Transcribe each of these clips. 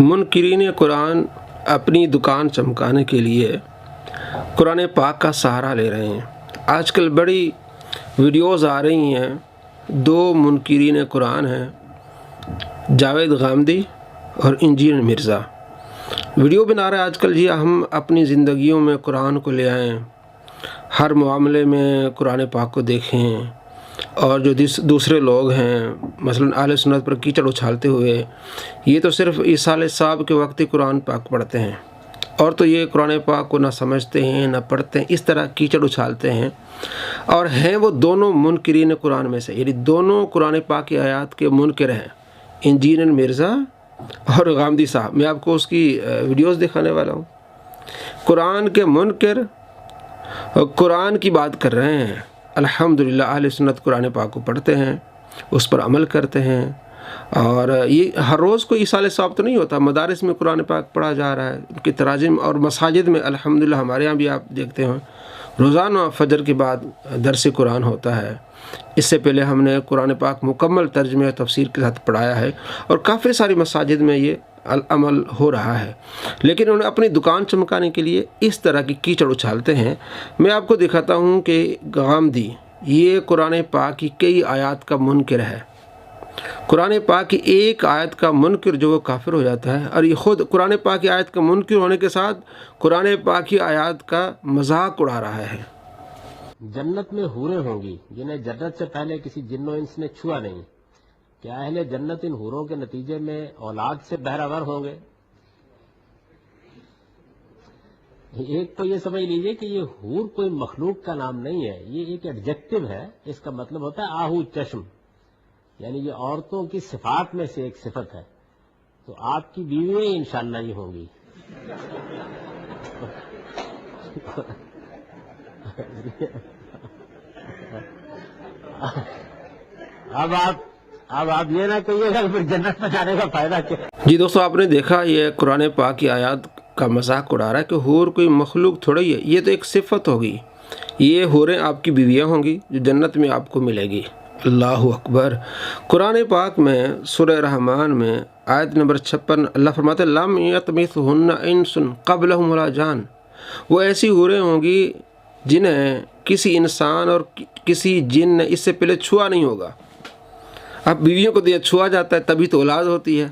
منکرین قرآن اپنی دکان چمکانے کے لیے قرآن پاک کا سہارا لے رہے ہیں۔ آج کل بڑی ویڈیوز آ رہی ہیں، دو منکرین قرآن ہیں، جاوید غامدی اور انجینئر مرزا۔ ویڈیو بنا رہے ہیں آج کل جی ہم اپنی زندگیوں میں قرآن کو لے آئیں، ہر معاملے میں قرآن پاک کو دیکھیں، اور جو دوسرے لوگ ہیں مثلا اہل سنت پر کیچڑ اچھالتے ہوئے یہ تو صرف عیسیٰ علیہ السلام کے وقت ہی قرآن پاک پڑھتے ہیں، اور تو یہ قرآن پاک کو نہ سمجھتے ہیں نہ پڑھتے ہیں، اس طرح کیچڑ اچھالتے ہیں، اور ہیں وہ دونوں منکرین قرآن میں سے، یعنی دونوں قرآن پاک کی آیات کے منکر ہیں، انجینئر مرزا اور غامدی صاحب۔ میں آپ کو اس کی ویڈیوز دکھانے والا ہوں۔ قرآن کے منکر قرآن کی بات کر رہے ہیں۔ الحمدللہ اہل سنت قرآن پاک کو پڑھتے ہیں، اس پر عمل کرتے ہیں، اور یہ ہر روز کوئی عیسیٰ علیہ السلام تو نہیں ہوتا، مدارس میں قرآن پاک پڑھا جا رہا ہے، ان کی تراجم، اور مساجد میں الحمدللہ ہمارے ہاں بھی آپ دیکھتے ہیں روزانہ فجر کے بعد درس قرآن ہوتا ہے۔ اس سے پہلے ہم نے قرآن پاک مکمل ترجمے اور تفسیر کے ساتھ پڑھایا ہے، اور کافی ساری مساجد میں یہ عمل ہو رہا ہے، لیکن انہوں نے اپنی دکان چمکانے کے لیے اس طرح کی کیچڑ اچھالتے ہیں۔ میں آپ کو دکھاتا ہوں کہ غامدی یہ قرآن پاک کی کئی آیات کا منکر ہے، قرآن پاک کی ایک آیت کا منکر جو وہ کافر ہو جاتا ہے، اور یہ خود قرآن پاک کی آیت کا منکر ہونے کے ساتھ قرآن پاک کی آیات کا مذاق اڑا رہا ہے۔ جنت میں حوریں ہوں گی جنہیں جنت سے پہلے کسی جن و انس نے چھوا نہیں، کیا اہل جنت ان حوروں کے نتیجے میں اولاد سے بہرہور ہوں گے؟ ایک تو یہ سمجھ لیجئے کہ یہ حور کوئی مخلوق کا نام نہیں ہے، یہ ایک ایڈجیکٹو ہے، اس کا مطلب ہوتا ہے آہو چشم، یعنی یہ عورتوں کی صفات میں سے ایک صفت ہے، تو آپ کی بیویاں انشاءاللہ یہ ہوں گی۔ اب آپ یہ نہ کہیے گا پھر جنت میں جانے کا فائدہ کیا؟ جی دوستو، آپ نے دیکھا یہ قرآن پاک کی آیات کا مذاق اڑا رہا ہے کہ حور کوئی مخلوق تھوڑی ہے، یہ تو ایک صفت ہوگی، یہ حوریں آپ کی بیویاں ہوں گی جو جنت میں آپ کو ملے گی۔ اللہ اکبر۔ قرآن پاک میں سورہ رحمان میں آیت نمبر 56 اللہ فرماتے ہیں لم یطمثہن انس قبلہم ولا جان، وہ ایسی حوریں ہوں گی جنہیں کسی انسان اور کسی جن نے اس سے پہلے چھوا نہیں ہوگا۔ اب بیویوں کو چھوا جاتا ہے تبھی تو اولاد ہوتی ہے۔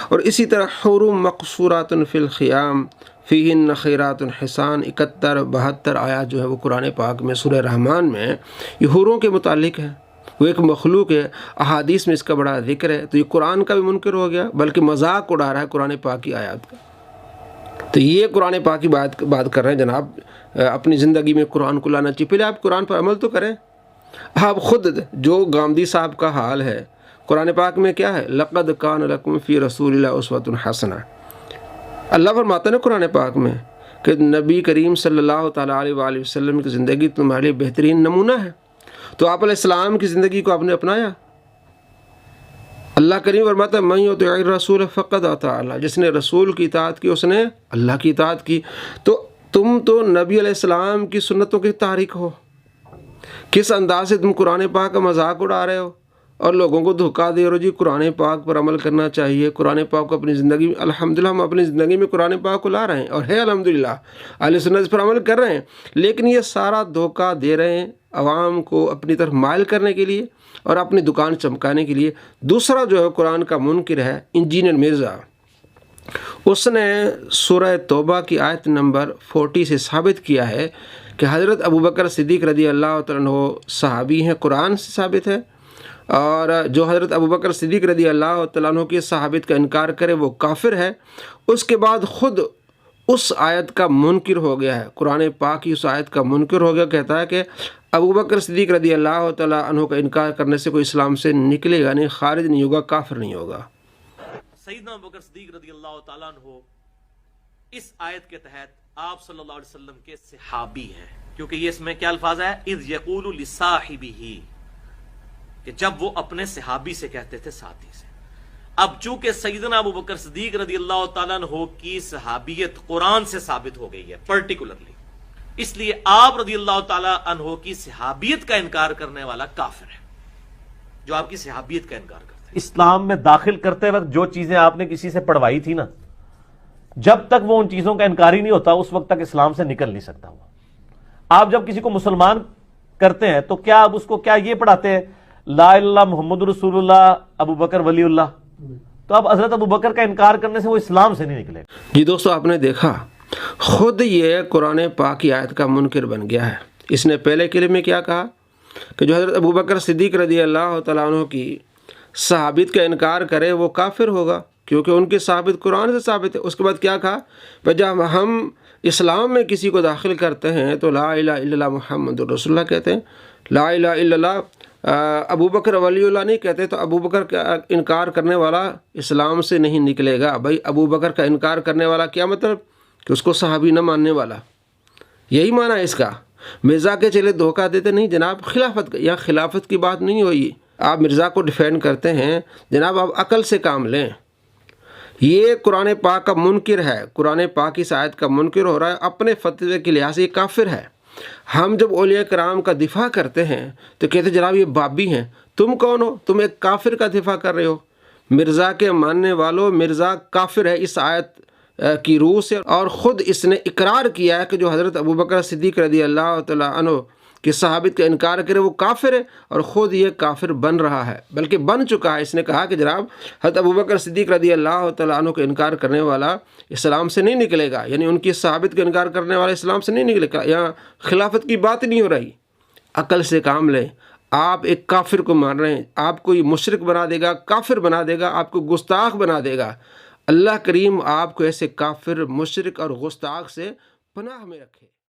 اور اسی طرح حور مقصورات فی الخیام فیہن خیرات حسان 71-72 آیات جو ہے وہ قرآن پاک میں سورہ رحمان میں یہ حوروں کے متعلق ہے، وہ ایک مخلوق ہے، احادیث میں اس کا بڑا ذکر ہے، تو یہ قرآن کا بھی منکر ہو گیا بلکہ مذاق اڑا رہا ہے قرآن پاک کی آیات کا۔ تو یہ قرآن پاک کی بات کر رہے ہیں جناب، اپنی زندگی میں قرآن کو لانا چاہیے، پہلے آپ قرآن پر عمل تو کریں۔ آپ خود جو غامدی صاحب کا حال ہے، قرآن پاک میں کیا ہے لقد کان لکم فی رسول اللہ اسوۃ حسنہ، اللہ فرماتا ہے نا قرآن پاک میں کہ نبی کریم صلی اللہ تعالیٰ علیہ وآلہ وسلم کی زندگی تمہارے لیے بہترین نمونہ ہے، تو آپ علیہ السلام کی زندگی کو آپ نے اپنایا۔ اللہ کریم فرماتا ہے من یطع الرسول فقد اطاع اللہ، جس نے رسول کی اطاعت کی اس نے اللہ کی اطاعت کی۔ تو تم تو نبی علیہ السلام کی سنتوں کی تاریخ ہو، کس انداز سے تم قرآن پاک کا مذاق اڑا رہے ہو اور لوگوں کو دھوکہ دے رہے ہو جی قرآن پاک پر عمل کرنا چاہیے، قرآن پاک کو اپنی زندگی میں، الحمدللہ ہم اپنی زندگی میں قرآن پاک کو لا رہے ہیں، اور ہے الحمدللہ اہل سنت پر عمل کر رہے ہیں، لیکن یہ سارا دھوکہ دے رہے ہیں عوام کو اپنی طرف مائل کرنے کے لیے اور اپنی دکان چمکانے کے لیے۔ دوسرا جو ہے قرآن کا منکر ہے انجینئر مرزا، اس نے سورہ توبہ کی آیت نمبر 40 سے ثابت کیا ہے کہ حضرت ابوبکر صدیق رضی اللہ تعالیٰ عنہ صحابی ہیں، قرآن سے ثابت ہے، اور جو حضرت ابوبکر صدیق رضی اللہ تعالیٰ عنہ کی صحابت کا انکار کرے وہ کافر ہے۔ اس کے بعد خود اس آیت کا منکر ہو گیا ہے، قرآن پاک کی اس آیت کا منکر ہو گیا، کہتا ہے کہ ابوبکر صدیق رضی اللہ تعالیٰ عنہ کا انکار کرنے سے کوئی اسلام سے نکلے گا نہیں، خارج نہیں ہوگا، کافر نہیں ہوگا۔ سیدنا ابوبکر صدیق رضی اللہ تعالیٰ عنہ اس آیت کے تحت آپ صلی اللہ علیہ وسلم کے صحابی ہیں، کیونکہ یہ اس میں کیا الفاظ ہے اذ یقول لصاحبہ، کہ جب وہ اپنے صحابی سے کہتے تھے، ساتھی سے۔ اب چونکہ سیدنا ابوبکر صدیق رضی اللہ تعالیٰ عنہ کی صحابیت قرآن سے ثابت ہو گئی ہے پرٹیکولرلی، اس لیے آپ رضی اللہ تعالیٰ عنہ کی صحابیت کا انکار کرنے والا کافر ہے، جو آپ کی صحابیت کا انکار کرتے ہیں۔ اسلام میں داخل کرتے وقت جو چیزیں آپ نے کسی سے پڑھوائی تھی نا، جب تک وہ ان چیزوں کا انکاری نہیں ہوتا اس وقت تک اسلام سے نکل نہیں سکتا وہ. آپ جب کسی کو مسلمان کرتے ہیں تو کیا آپ اس کو کیا یہ پڑھاتے ہیں لا الہ الا اللہ محمد رسول اللہ ابو بکر ولی اللہ؟ تو اب حضرت ابو بکر کا انکار کرنے سے وہ اسلام سے نہیں نکلے. جی دوستو، آپ نے دیکھا خود یہ قرآن پاک کی آیت کا منکر بن گیا ہے. اس نے پہلے کلمے میں کیا کہا کہ جو حضرت ابو بکر صدیق رضی اللہ تعالیٰ عنہ کی صحابت کا انکار کرے وہ کافر ہوگا، کیونکہ ان کی صحابت قرآن سے ثابت ہے. اس کے بعد کیا کہا کہ جب ہم اسلام میں کسی کو داخل کرتے ہیں تو لا الہ الا اللہ محمد رسول اللہ کہتے ہیں، لا الہ الا اللہ ابو بکر ولی اللہ نہیں کہتے. تو ابو بکر کا انکار کرنے والا اسلام سے نہیں نکلے گا. بھائی ابو بکر کا انکار کرنے والا کیا مطلب؟ کہ اس کو صحابی نہ ماننے والا، یہی معنی ہے اس کا. مرزا کے چلے دھوکہ دیتے نہیں جناب. خلافت یا خلافت کی بات نہیں ہوئی. آپ مرزا کو ڈیفینڈ کرتے ہیں جناب، آپ عقل سے کام لیں. یہ قرآن پاک کا منکر ہے، قرآن پاک کی آیت کا منکر ہو رہا ہے. اپنے فتوے کے لحاظ سے یہ کافر ہے. ہم جب اولیاء کرام کا دفاع کرتے ہیں تو کہتے ہیں جناب یہ بابی ہیں. تم کون ہو؟ تم ایک کافر کا دفاع کر رہے ہو. مرزا کے ماننے والوں، مرزا کافر ہے اس آیت کی روح سے، اور خود اس نے اقرار کیا ہے کہ جو حضرت ابو بکر صدیق رضی اللہ تعالیٰ عنہ کی صحابت کا انکار کرے وہ کافر ہے، اور خود یہ کافر بن رہا ہے، بلکہ بن چکا ہے. اس نے کہا کہ جناب حضرت ابو بکر صدیق رضی اللہ تعالیٰ عنہ کا انکار کرنے والا اسلام سے نہیں نکلے گا، یعنی ان کی صحابت کا انکار کرنے والا اسلام سے نہیں نکلے گا. یہاں خلافت کی بات نہیں ہو رہی. عقل سے کام لیں. آپ ایک کافر کو مان رہے ہیں، آپ کو یہ مشرک بنا دے گا، کافر بنا دے گا، آپ کو گستاخ بنا دے گا. اللہ کریم آپ کو ایسے کافر، مشرک اور گستاخ سے پناہ میں رکھے.